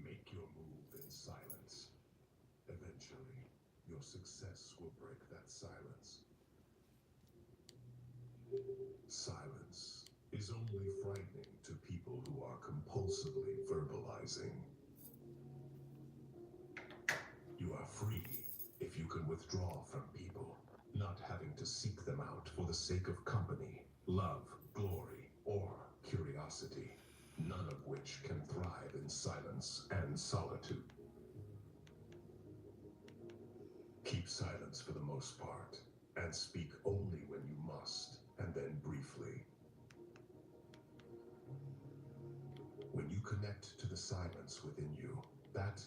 Make your move in silence. Eventually, your success will break that silence. Silence is only frightening to people who are compulsively verbalizing. You are free if you can withdraw from people, not having to seek them out for the sake of company, love, glory, or curiosity, none of which can thrive in silence and solitude. Keep silence for the most part, and speak only when you must, and then briefly. When you connect to the silence within you, that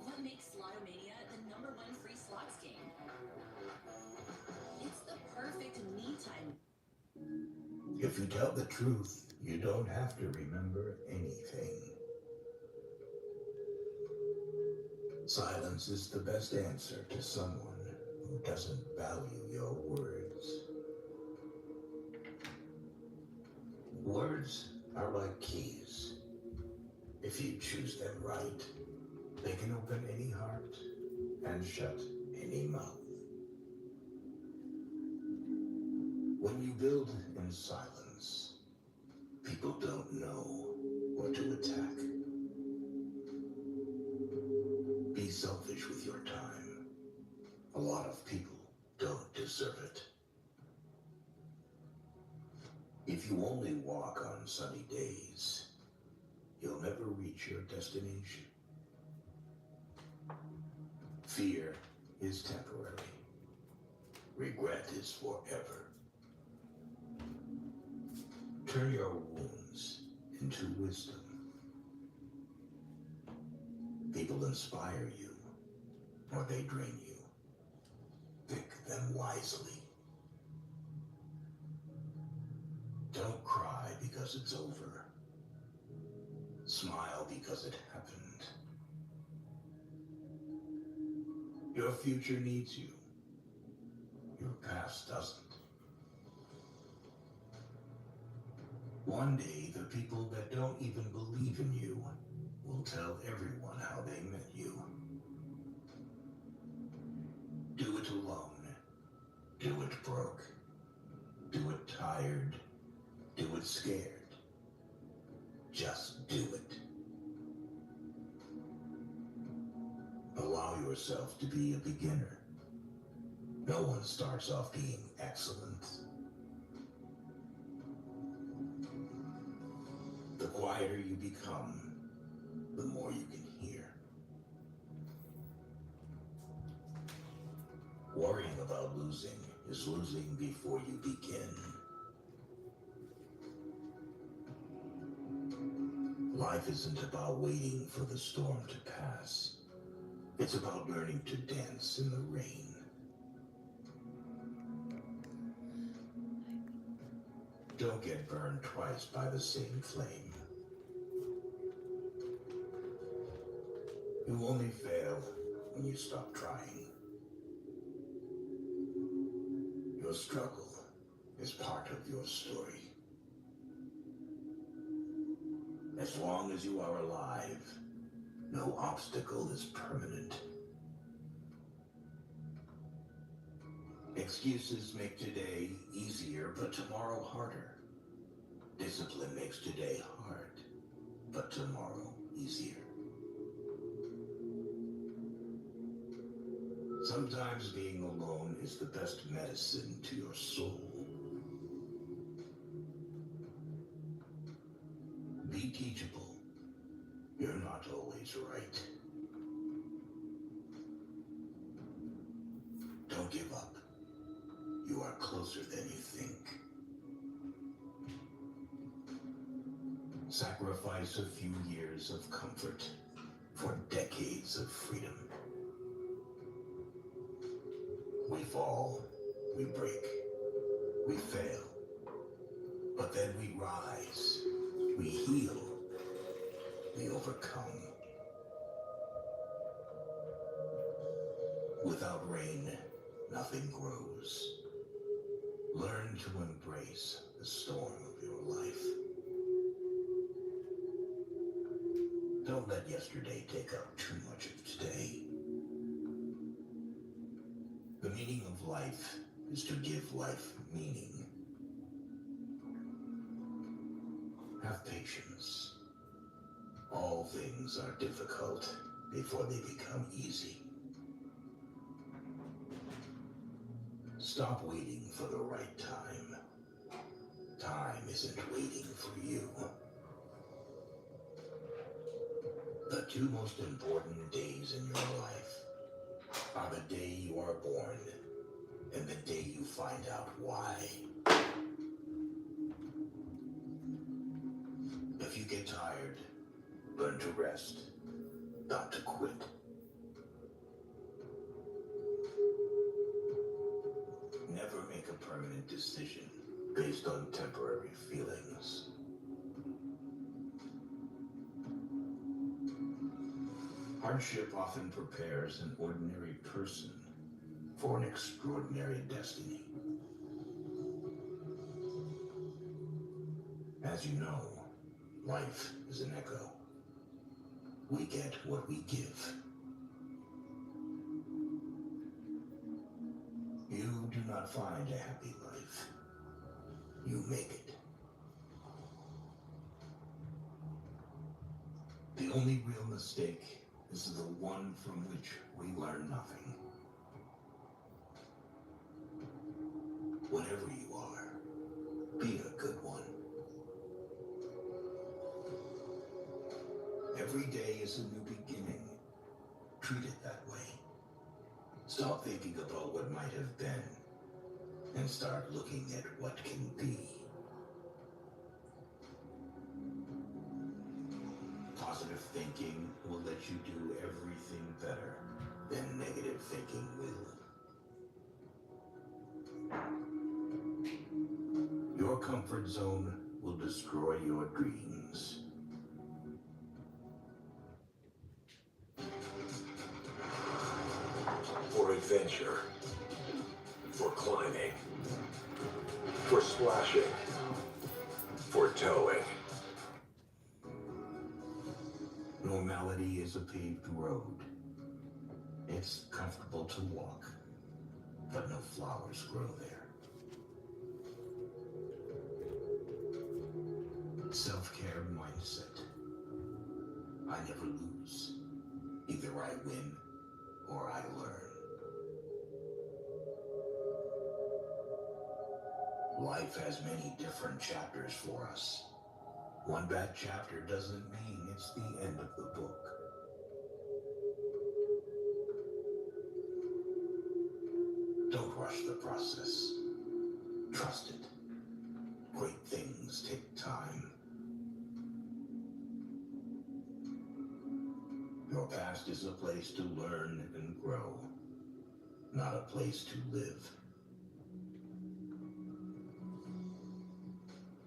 What makes Slotomania the #1 free slots game? It's the perfect me time. If you tell the truth, you don't have to remember anything. Silence is the best answer to someone who doesn't value your words. Words are like keys. If you choose them right, they can open any heart and shut any mouth. When you build in silence, people don't know what to attack. Be selfish with your time. A lot of people don't deserve it. If you only walk on sunny days, you'll never reach your destination. Fear is temporary. Regret is forever. Turn your wounds into wisdom. People inspire you, or they drain you. Pick them wisely. Don't cry because it's over. Smile because it happened. Your future needs you. Your past doesn't. One day, the people that don't even believe in you will tell everyone how they met you. Do it alone. Do it broke. Do it tired. Do it scared. Just do it. Allow yourself to be a beginner. No one starts off being excellent. The quieter you become, the more you can hear. Worrying about losing is losing before you begin. Life isn't about waiting for the storm to pass. It's about learning to dance in the rain. Don't get burned twice by the same flame. You only fail when you stop trying. Your struggle is part of your story. As long as you are alive, no obstacle is permanent. Excuses make today easier, but tomorrow harder. Discipline makes today hard, but tomorrow easier. Sometimes being alone is the best medicine to your soul. Be teachable. You're not always right. Don't give up. You are closer than you think. Sacrifice a few years of comfort for decades of freedom. We fall, we break, we fail, but then we rise, we heal, we overcome. Without rain, nothing grows. Learn to embrace the storm of your life. Don't let yesterday take up too much of today. The meaning of life is to give life meaning. Have patience. All things are difficult before they become easy. Stop waiting for the right time. Time isn't waiting for you. The two most important days in your life are the day you are born and the day you find out why. If you get tired, learn to rest, not to quit. Never make a permanent decision based on temporary feelings. Hardship often prepares an ordinary person for an extraordinary destiny. As you know, life is an echo. We get what we give. You do not find a happy life. You make it. The only real mistake is the one from which we learn nothing. Whatever you are, be a good one. Every day is a new beginning. Treat it that way. Stop thinking about what might have been and start looking at what can be. Positive thinking will let you do everything better than negative thinking will. Your comfort zone will destroy your dreams. For adventure, for climbing, for splashing, for towing. Normality is a paved road. It's comfortable to walk, but no flowers grow there. Self-care mindset. I never lose. Either I win or I learn. Life has many different chapters for us. One bad chapter doesn't mean it's the end of the book. Don't rush the process. Trust it. Great things take time. Your past is a place to learn and grow, not a place to live.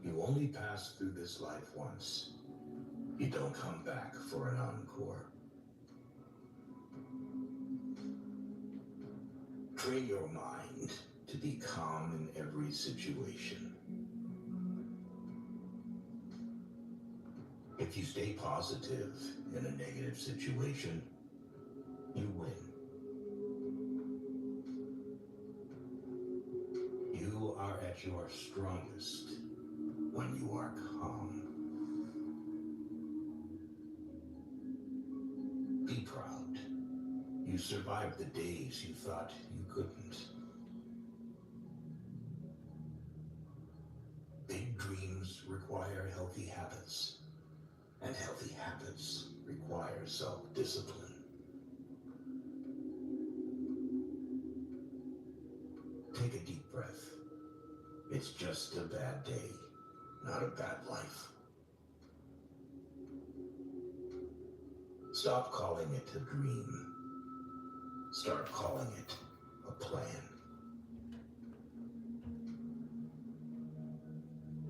You only pass through this life once. You don't come back for an encore. Train your mind to be calm in every situation. If you stay positive in a negative situation, you win. You are at your strongest when you are calm. Be proud. You survived the days you thought you couldn't. Big dreams require healthy habits, and healthy habits require self-discipline. Take a deep breath. It's just a bad day, not a bad life. Stop calling it a dream. Start calling it a plan.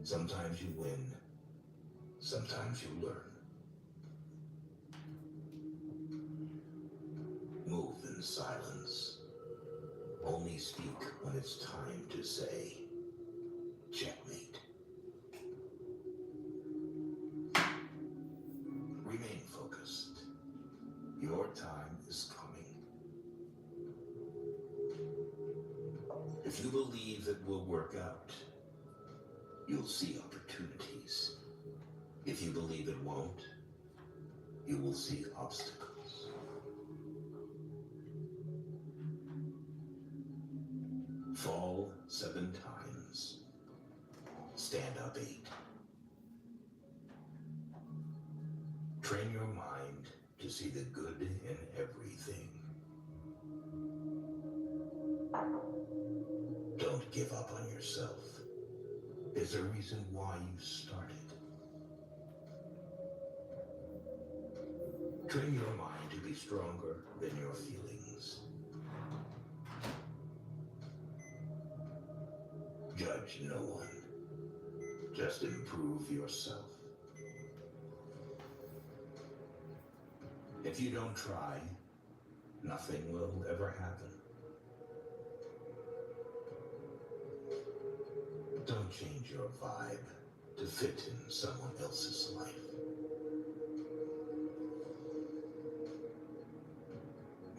Sometimes you win, sometimes you learn. Move in silence. Only speak when it's time to say, checkmate. Remain focused. Your time is coming. If you believe it will work out, you'll see opportunities. If you believe it won't, you will see obstacles. Fall 7 times. Stand up 8. Train your mind to see the good in everything. Don't give up on yourself. There's a reason why you started. Train your mind to be stronger than your feelings. Judge no one. Just improve yourself. If you don't try, nothing will ever happen. Don't change your vibe to fit in someone else's life.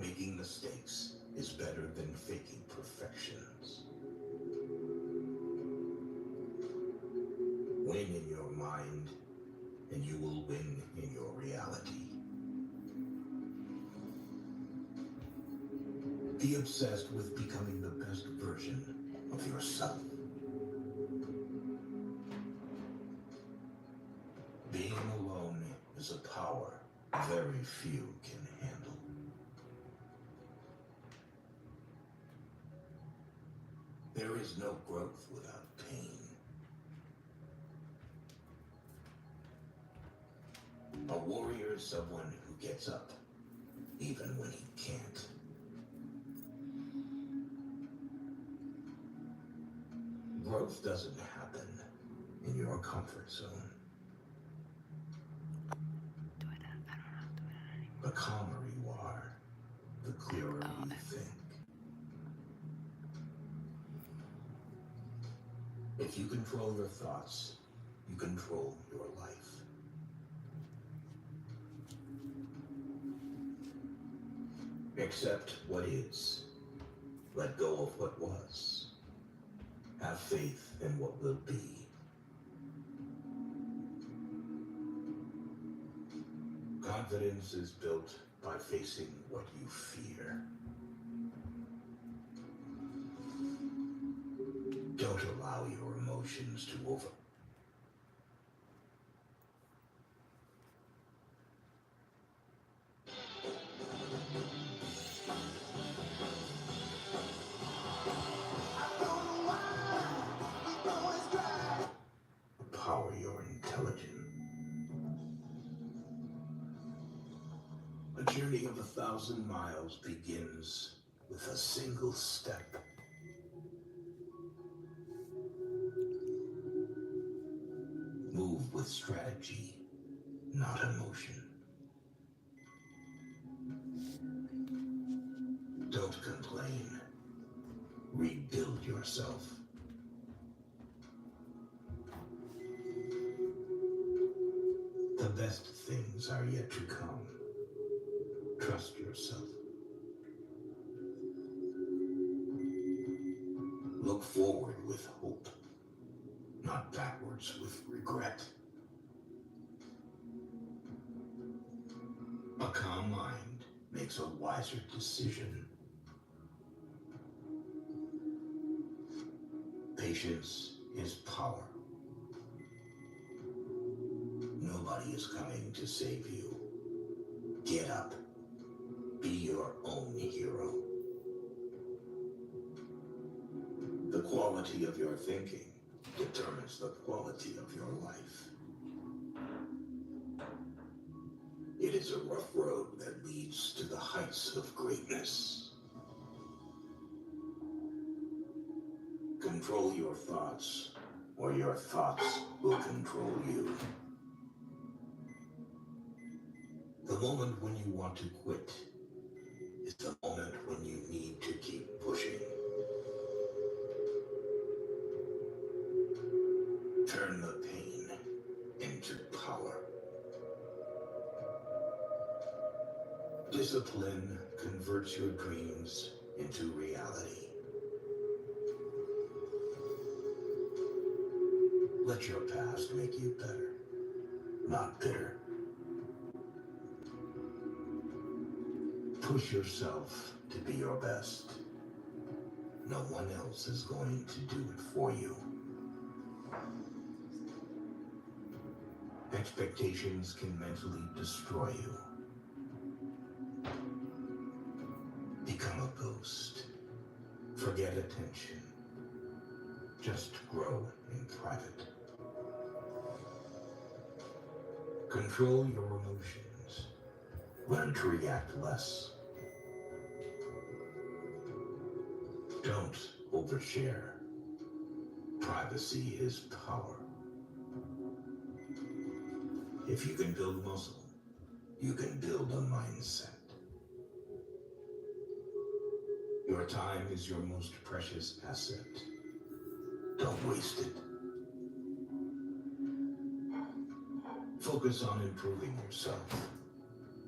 Making mistakes is better than faking perfections. Win in your mind, and you will win in your reality. Be obsessed with becoming the best version of yourself. Being alone is a power very few can handle. There is no growth without pain. A warrior is someone who gets up, even when he can't. Growth doesn't happen in your comfort zone. The calmer you are, the clearer you think. If you control your thoughts, you control your life. Accept what is. Let go of what was. Have faith in what will be. Confidence is built by facing what you fear. Don't allow your emotions to over... Power your intelligence. A journey of 1,000 miles begins with a single step. Move with strategy, not emotion. Don't complain. Rebuild yourself. The best things are yet to come. Trust yourself. Look forward with hope, not backwards with regret. A calm mind makes a wiser decision. Patience is power. Nobody is coming to save you. Get up. Be your own hero. The quality of your thinking determines the quality of your life. It is a rough road that leads to the heights of greatness. Control your thoughts, or your thoughts will control you. The moment when you want to quit is the moment when you need to keep pushing. Turn the pain into power. Discipline converts your dreams into reality. Let your past make you better, not bitter. Push yourself to be your best. No one else is going to do it for you. Expectations can mentally destroy you. Become a ghost. Forget attention. Just grow in private. Control your emotions. Learn to react less. Don't overshare. Privacy is power. If you can build muscle, you can build a mindset. Your time is your most precious asset. Don't waste it. Focus on improving yourself,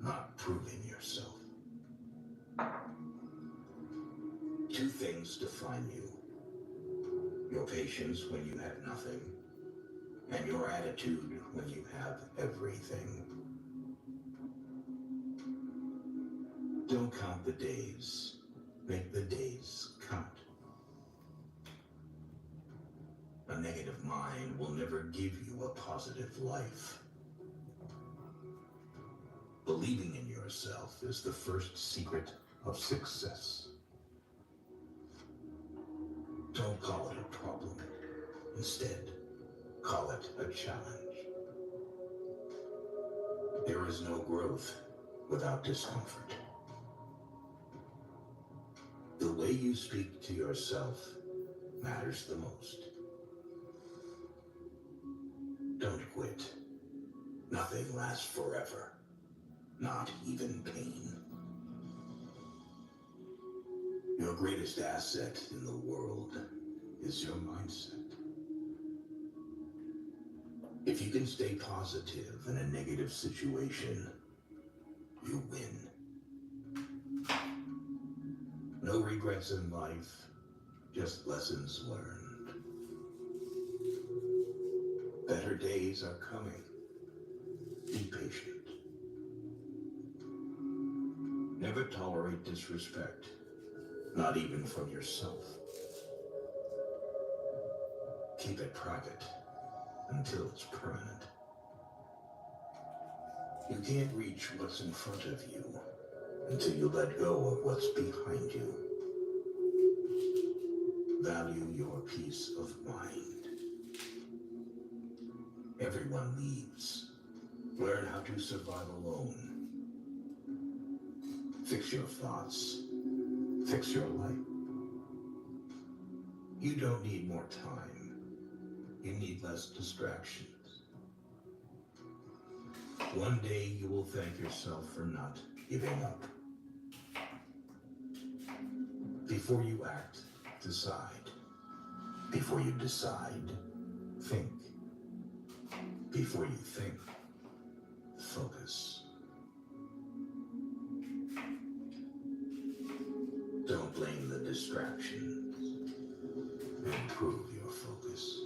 not proving yourself. Two things define you. Your patience when you have nothing, and your attitude when you have everything. Don't count the days. Make the days count. A negative mind will never give you a positive life. Believing in yourself is the first secret of success. Don't call it a problem. Instead, call it a challenge. There is no growth without discomfort. The way you speak to yourself matters the most. Don't quit. Nothing lasts forever. Not even pain. Your greatest asset in the world is your mindset. If you can stay positive in a negative situation, you win. No regrets in life, just lessons learned. Better days are coming. Be patient. Never tolerate disrespect, not even from yourself. Keep it private until it's permanent. You can't reach what's in front of you until you let go of what's behind you. Value your peace of mind. Everyone leaves. Learn how to survive alone. Fix your thoughts. Fix your life. You don't need more time. You need less distractions. One day you will thank yourself for not giving up. Before you act, decide. Before you decide, think. Before you think, focus. Don't blame the distractions. Improve your focus.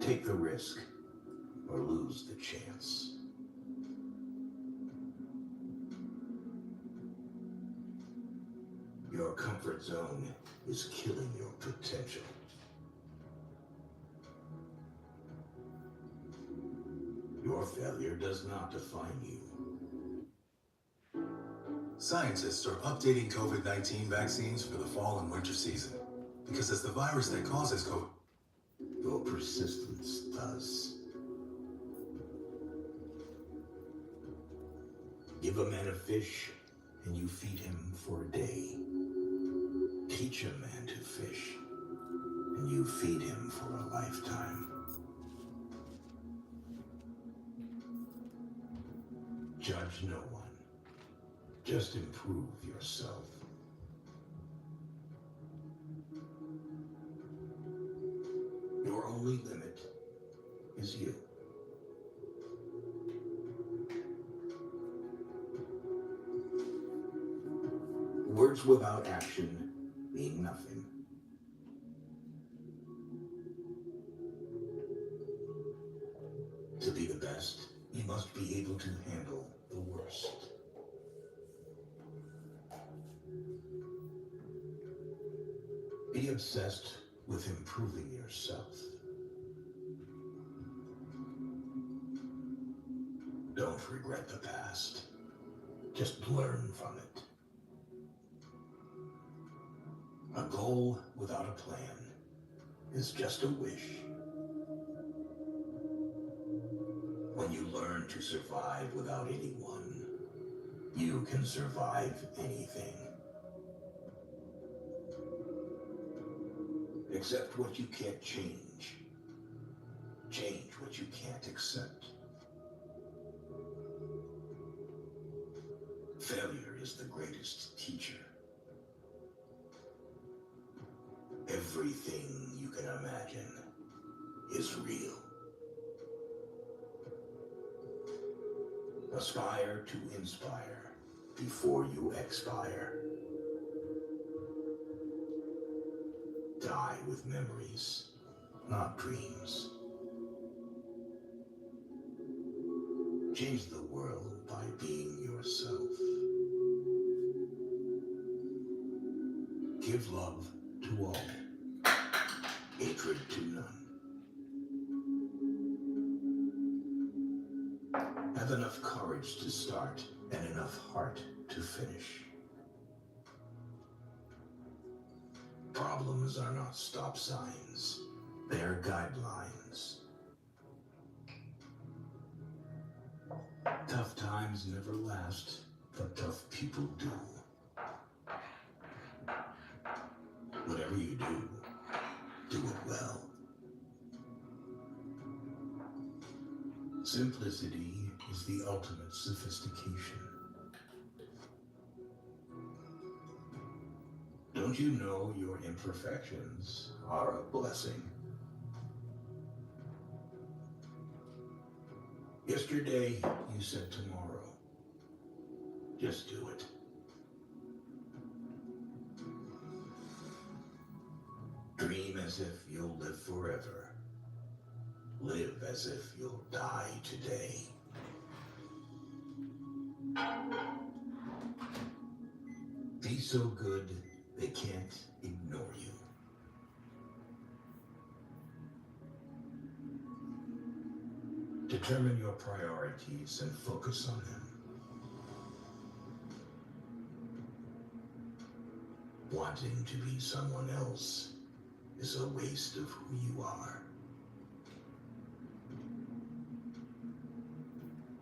Take the risk or lose the chance. Your comfort zone is killing your potential. Your failure does not define you. Scientists are updating COVID-19 vaccines for the fall and winter season because it's the virus that causes COVID. Your persistence does. Give a man a fish and you feed him for a day. Teach a man to fish and you feed him for a lifetime. Judge no one. Just improve yourself. Your only limit is you. Words without action mean nothing. To be the best, you must be able to handle the worst. Be obsessed with improving yourself. Don't regret the past. Just learn from it. A goal without a plan is just a wish. When you learn to survive without anyone, you can survive anything. Accept what you can't change. Change what you can't accept. Failure is the greatest teacher. Everything you can imagine is real. Aspire to inspire before you expire. Die with memories, not dreams. Change the world by being yourself. Give love to all, hatred to none. Have enough courage to start and enough heart to finish. Problems are not stop signs, they are guidelines. Tough times never last, but tough people do. Whatever you do it well. Simplicity is the ultimate sophistication. Don't you know your imperfections are a blessing? Yesterday, you said tomorrow. Just do it. Dream as if you'll live forever. Live as if you'll die today. Be so good they can't ignore you. Determine your priorities and focus on them. Wanting to be someone else is a waste of who you are.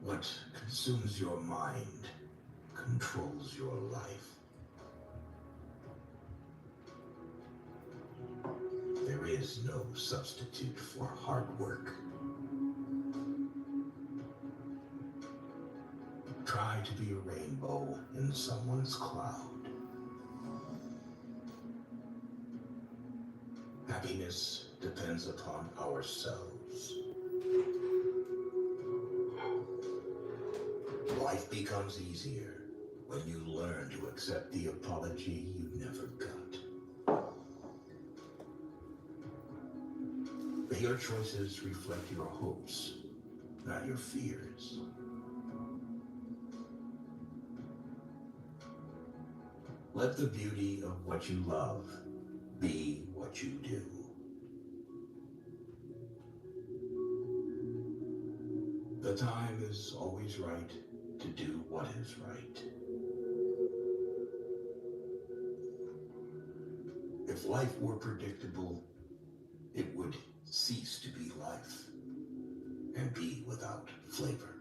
What consumes your mind controls your life. There is no substitute for hard work. Try to be a rainbow in someone's cloud. Happiness depends upon ourselves. Life becomes easier when you learn to accept the apology you never got. May your choices reflect your hopes, not your fears. Let the beauty of what you love be what you do. The time is always right to do what is right. If life were predictable, it would cease to be life and be without flavor.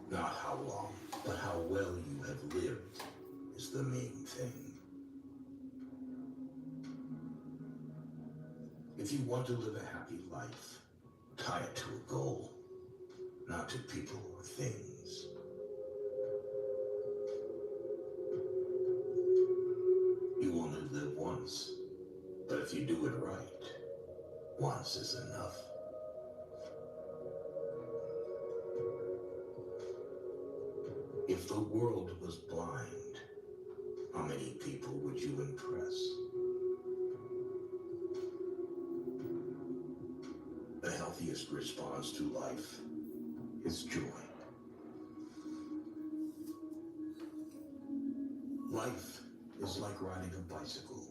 Not how long, but how well you have lived is the main thing. If you want to live a happy life, tie it to a goal, not to people or things. You only live once, but if you do it right, once is enough. If the world was blind, how many people would you impress? The healthiest response to life is joy. Life is like riding a bicycle.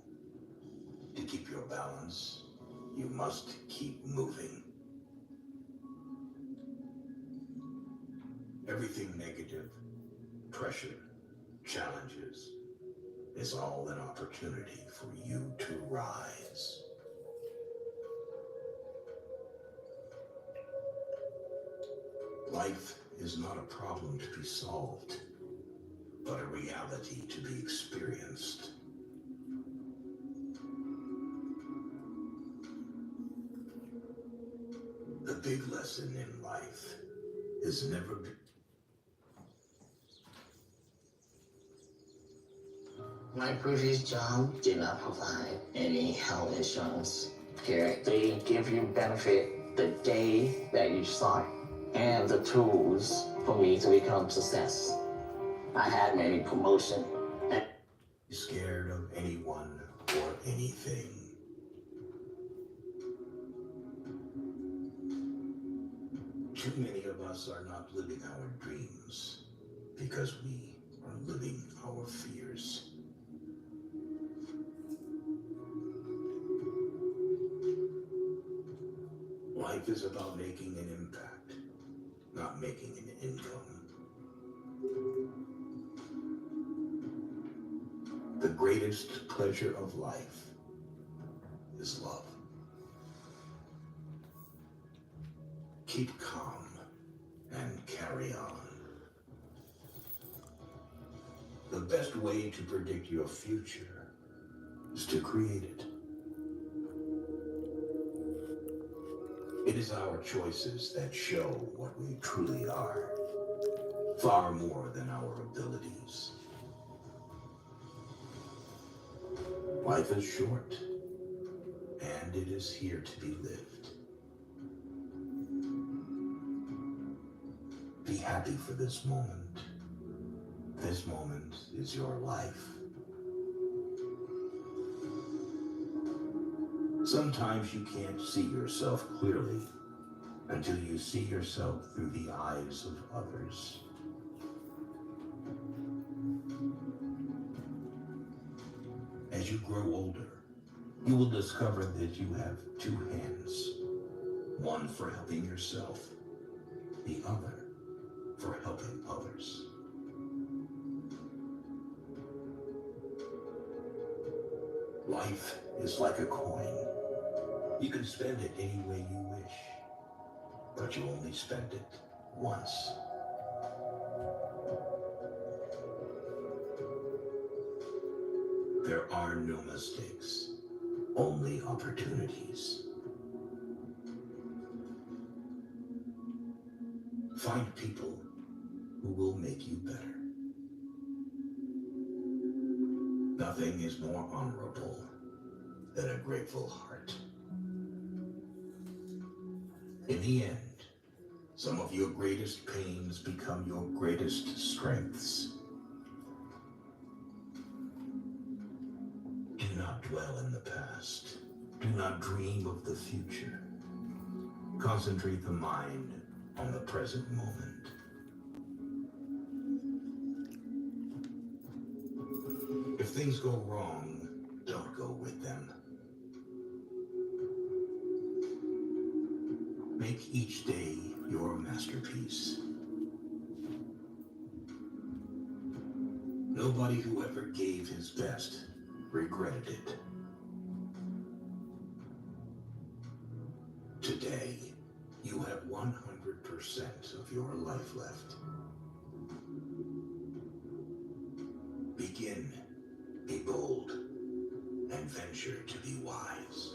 To keep your balance, you must keep moving. Everything negative, pressure, challenges, is all an opportunity for you to rise. Life is not a problem to be solved, but a reality to be experienced. The big lesson in life is never be. My previous job did not provide any health insurance. Here, they give you benefit the day that you start and the tools for me to become success. I had many promotion. Scared of anyone or anything. Too many of us are not living our dreams because we are living our fears. Life is about making an impact, not making an income. The greatest pleasure of life is love. Keep calm and carry on. The best way to predict your future is to create it. It is our choices that show what we truly are, far more than our abilities. Life is short, and it is here to be lived. Be happy for this moment. This moment is your life. Sometimes you can't see yourself clearly, until you see yourself through the eyes of others. As you grow older, you will discover that you have two hands, one for helping yourself, the other for helping others. Life is like a coin. You can spend it any way you wish, but you only spend it once. There are no mistakes, only opportunities. Find people who will make you better. Nothing is more honorable than a grateful heart. In the end, some of your greatest pains become your greatest strengths. Do not dwell in the past. Do not dream of the future. Concentrate the mind on the present moment. If things go wrong, don't go with them. Make each day your masterpiece. Nobody who ever gave his best regretted it. Today, you have 100% of your life left. Begin, be bold, and venture to be wise.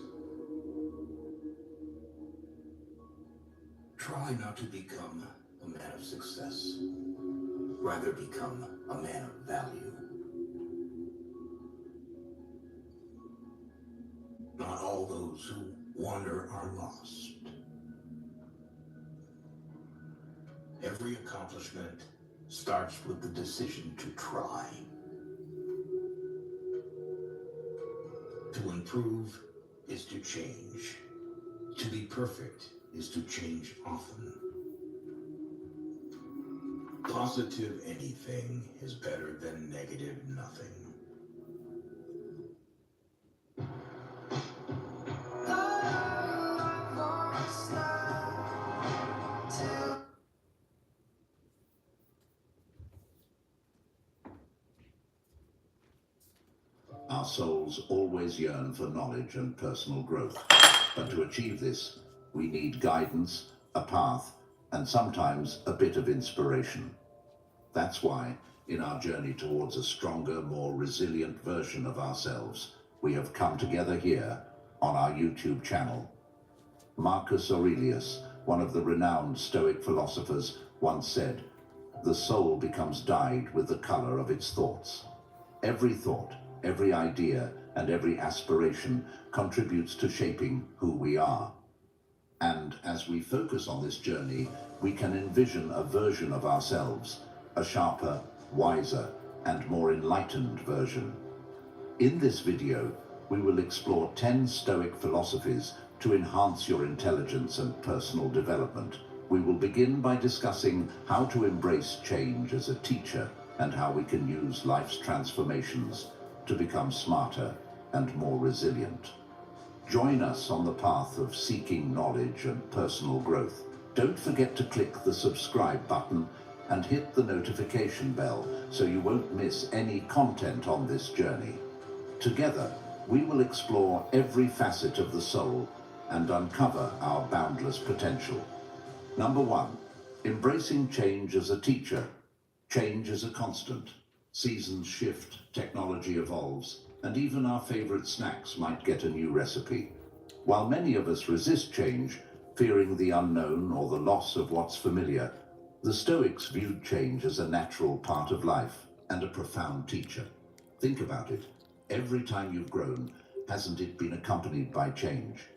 Try not to become a man of success. Rather become a man of value. Not all those who wander are lost. Every accomplishment starts with the decision to try. To improve is to change. To be perfect is to change often. Positive anything is better than negative nothing. Our souls always yearn for knowledge and personal growth. But to achieve this, we need guidance, a path, and sometimes a bit of inspiration. That's why, in our journey towards a stronger, more resilient version of ourselves, we have come together here on our YouTube channel. Marcus Aurelius, one of the renowned Stoic philosophers, once said, "The soul becomes dyed with the color of its thoughts." Every thought, every idea, and every aspiration contributes to shaping who we are. And as we focus on this journey, we can envision a version of ourselves, a sharper, wiser, and more enlightened version. In this video, we will explore 10 Stoic philosophies to enhance your intelligence and personal development. We will begin by discussing how to embrace change as a teacher and how we can use life's transformations to become smarter and more resilient. Join us on the path of seeking knowledge and personal growth. Don't forget to click the subscribe button and hit the notification bell so you won't miss any content on this journey. Together, we will explore every facet of the soul and uncover our boundless potential. Number 1, embracing change as a teacher. Change is a constant. Seasons shift, technology evolves, and even our favorite snacks might get a new recipe. While many of us resist change, fearing the unknown or the loss of what's familiar, the Stoics viewed change as a natural part of life and a profound teacher. Think about it. Every time you've grown, hasn't it been accompanied by change?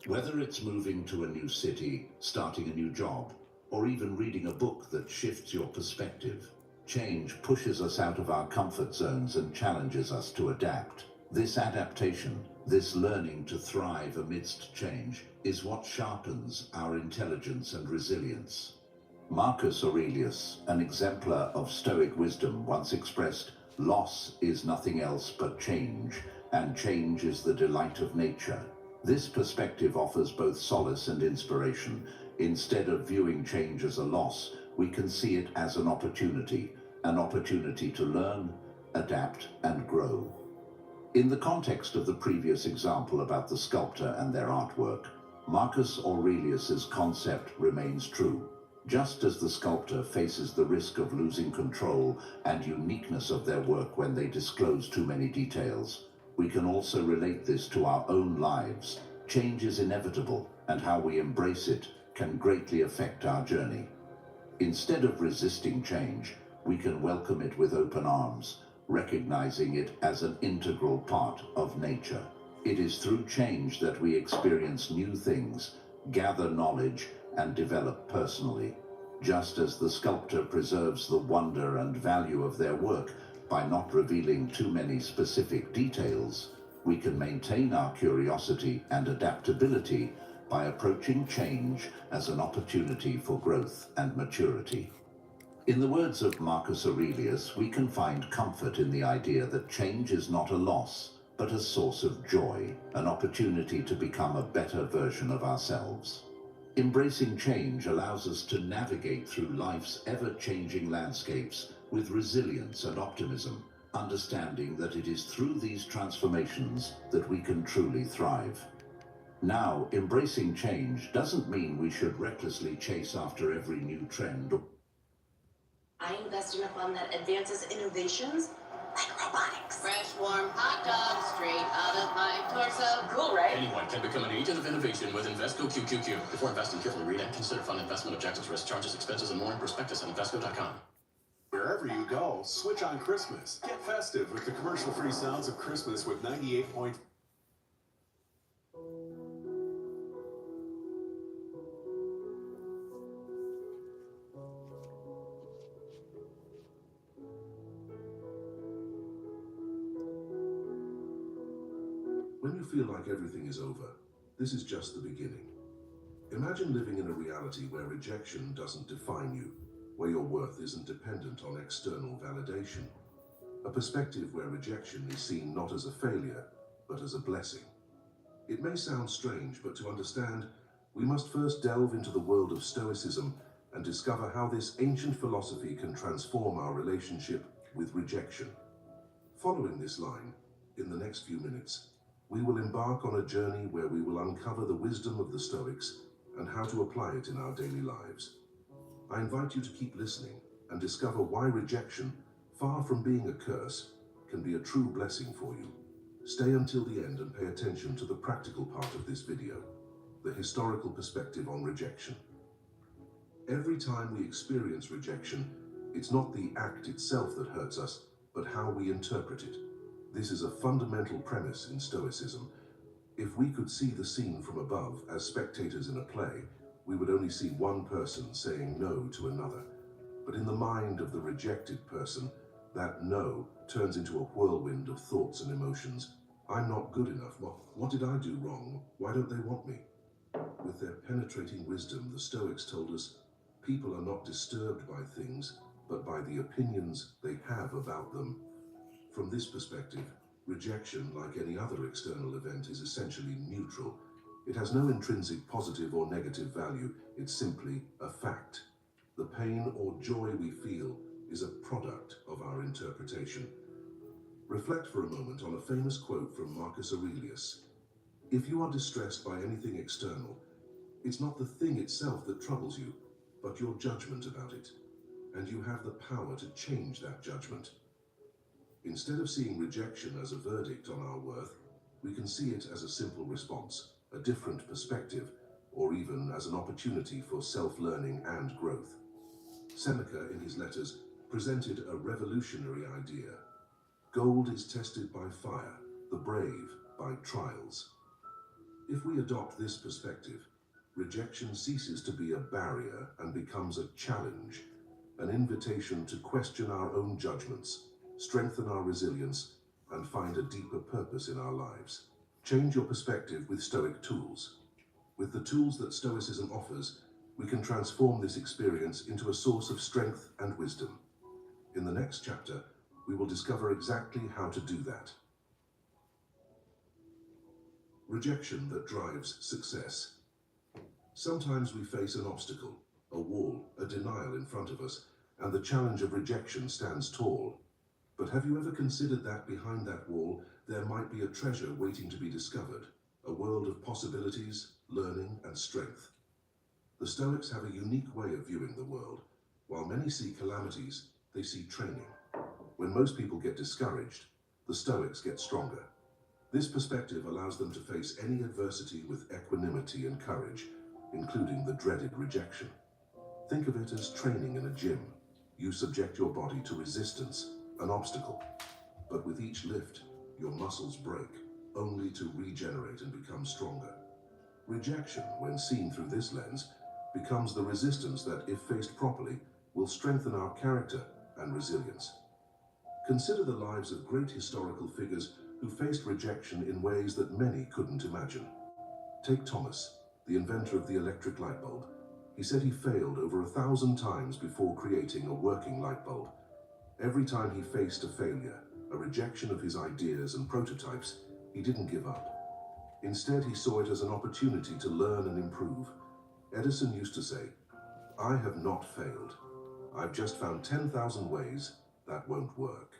Whether it's moving to a new city, starting a new job, or even reading a book that shifts your perspective, change pushes us out of our comfort zones and challenges us to adapt. This adaptation, this learning to thrive amidst change, is what sharpens our intelligence and resilience. Marcus Aurelius, an exemplar of Stoic wisdom, once expressed, "Loss is nothing else but change, and change is the delight of nature." This perspective offers both solace and inspiration. Instead of viewing change as a loss, we can see it as an opportunity to learn, adapt, and grow. In the context of the previous example about the sculptor and their artwork, Marcus Aurelius's concept remains true. Just as the sculptor faces the risk of losing control and uniqueness of their work when they disclose too many details, we can also relate this to our own lives. Change is inevitable, and how we embrace it can greatly affect our journey. Instead of resisting change, we can welcome it with open arms, recognizing it as an integral part of nature. It is through change that we experience new things, gather knowledge, and develop personally. Just as the sculptor preserves the wonder and value of their work by not revealing too many specific details, we can maintain our curiosity and adaptability by approaching change as an opportunity for growth and maturity. In the words of Marcus Aurelius, we can find comfort in the idea that change is not a loss, but a source of joy, an opportunity to become a better version of ourselves. Embracing change allows us to navigate through life's ever-changing landscapes with resilience and optimism, understanding that it is through these transformations that we can truly thrive. Now, embracing change doesn't mean we should recklessly chase after every new trend. I invest in a fund that advances innovations like robotics. Fresh, warm hot dogs straight out of my torso. Cool, right? Anyone can become an agent of innovation with Invesco QQQ. Before investing, carefully read and consider fund investment objectives, risk, charges, expenses, and more in prospectus at Invesco.com. Wherever you go, switch on Christmas. Get festive with the commercial-free sounds of Christmas with 98. When you feel like everything is over, this is just the beginning. Imagine living in a reality where rejection doesn't define you, where your worth isn't dependent on external validation. A perspective where rejection is seen not as a failure, but as a blessing. It may sound strange, but to understand, we must first delve into the world of Stoicism and discover how this ancient philosophy can transform our relationship with rejection. Following this line, in the next few minutes, we will embark on a journey where we will uncover the wisdom of the Stoics and how to apply it in our daily lives. I invite you to keep listening and discover why rejection, far from being a curse, can be a true blessing for you. Stay until the end and pay attention to the practical part of this video, the historical perspective on rejection. Every time we experience rejection, it's not the act itself that hurts us, but how we interpret it. This is a fundamental premise in Stoicism. If we could see the scene from above as spectators in a play, we would only see one person saying no to another. But in the mind of the rejected person, that no turns into a whirlwind of thoughts and emotions. I'm not good enough. What did I do wrong? Why don't they want me? With their penetrating wisdom, the Stoics told us, people are not disturbed by things, but by the opinions they have about them. From this perspective, rejection, like any other external event, is essentially neutral. It has no intrinsic positive or negative value. It's simply a fact. The pain or joy we feel is a product of our interpretation. Reflect for a moment on a famous quote from Marcus Aurelius. If you are distressed by anything external, it's not the thing itself that troubles you, but your judgment about it. And you have the power to change that judgment. Instead of seeing rejection as a verdict on our worth, we can see it as a simple response, a different perspective, or even as an opportunity for self-learning and growth. Seneca, in his letters, presented a revolutionary idea. Gold is tested by fire, the brave by trials. If we adopt this perspective, rejection ceases to be a barrier and becomes a challenge, an invitation to question our own judgments, strengthen our resilience, and find a deeper purpose in our lives. Change your perspective with Stoic tools. With the tools that Stoicism offers, we can transform this experience into a source of strength and wisdom. In the next chapter, we will discover exactly how to do that. Rejection that drives success. Sometimes we face an obstacle, a wall, a denial in front of us, and the challenge of rejection stands tall. But have you ever considered that behind that wall, there might be a treasure waiting to be discovered, a world of possibilities, learning, and strength? The Stoics have a unique way of viewing the world. While many see calamities, they see training. When most people get discouraged, the Stoics get stronger. This perspective allows them to face any adversity with equanimity and courage, including the dreaded rejection. Think of it as training in a gym. You subject your body to resistance, an obstacle. But with each lift, your muscles break, only to regenerate and become stronger. Rejection, when seen through this lens, becomes the resistance that, if faced properly, will strengthen our character and resilience. Consider the lives of great historical figures who faced rejection in ways that many couldn't imagine. Take Thomas, the inventor of the electric light bulb. He said he failed over 1,000 times before creating a working light bulb. Every time he faced a failure, a rejection of his ideas and prototypes, he didn't give up. Instead, he saw it as an opportunity to learn and improve. Edison used to say, "I have not failed. I've just found 10,000 ways that won't work."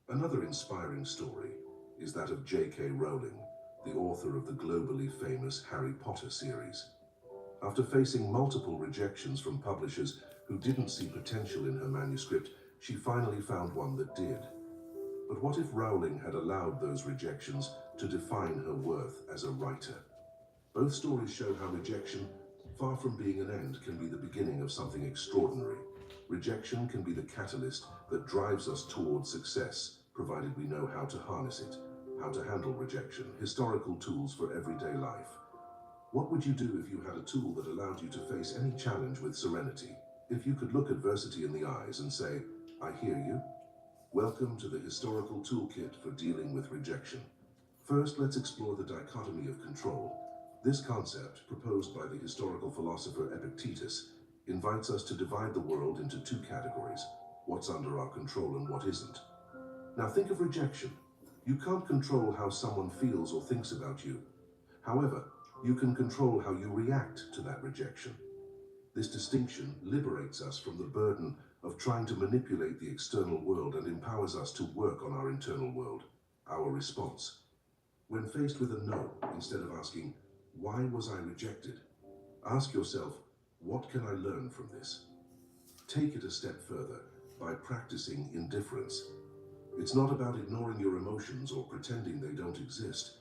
Another inspiring story is that of J.K. Rowling, the author of the globally famous Harry Potter series. After facing multiple rejections from publishers who didn't see potential in her manuscript, she finally found one that did. But what if Rowling had allowed those rejections to define her worth as a writer? Both stories show how rejection, far from being an end, can be the beginning of something extraordinary. Rejection can be the catalyst that drives us towards success, provided we know how to harness it, how to handle rejection, historical tools for everyday life. What would you do if you had a tool that allowed you to face any challenge with serenity? If you could look adversity in the eyes and say, "I hear you"? Welcome to the historical toolkit for dealing with rejection. First, let's explore the dichotomy of control. This concept, proposed by the historical philosopher Epictetus, invites us to divide the world into two categories: what's under our control and what isn't. Now think of rejection. You can't control how someone feels or thinks about you. However, you can control how you react to that rejection. This distinction liberates us from the burden of trying to manipulate the external world and empowers us to work on our internal world, our response. When faced with a no, instead of asking, "Why was I rejected?" ask yourself, "What can I learn from this?" Take it a step further by practicing indifference. It's not about ignoring your emotions or pretending they don't exist.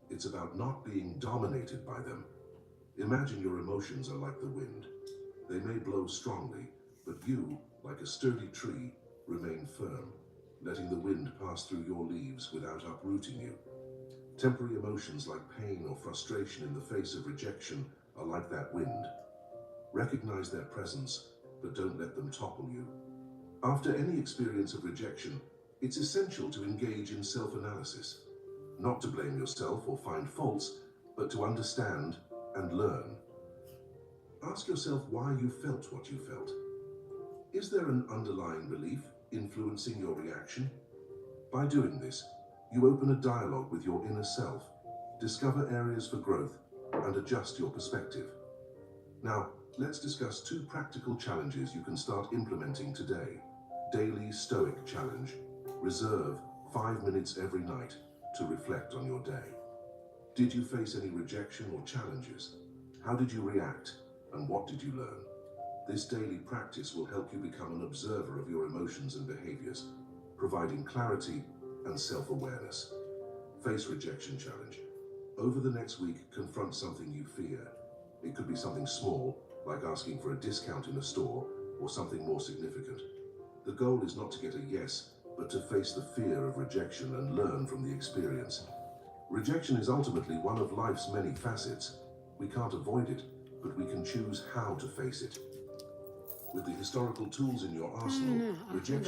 It's about not being dominated by them. Imagine your emotions are like the wind. They may blow strongly, but you, like a sturdy tree, remain firm, letting the wind pass through your leaves without uprooting you. Temporary emotions like pain or frustration in the face of rejection are like that wind. Recognize their presence, but don't let them topple you. After any experience of rejection, it's essential to engage in self-analysis. Not to blame yourself or find faults, but to understand and learn. Ask yourself why you felt what you felt. Is there an underlying belief influencing your reaction? By doing this, you open a dialogue with your inner self, discover areas for growth, and adjust your perspective. Now, let's discuss two practical challenges you can start implementing today. Daily Stoic Challenge. Reserve 5 minutes every night to reflect on your day. Did you face any rejection or challenges? How did you react, and what did you learn? This daily practice will help you become an observer of your emotions and behaviors, providing clarity and self-awareness. Face Rejection Challenge. Over the next week, confront something you fear. It could be something small, like asking for a discount in a store, or something more significant. The goal is not to get a yes, but to face the fear of rejection and learn from the experience. Rejection is ultimately one of life's many facets. We can't avoid it, but we can choose how to face it. With the historical tools in your arsenal, rejection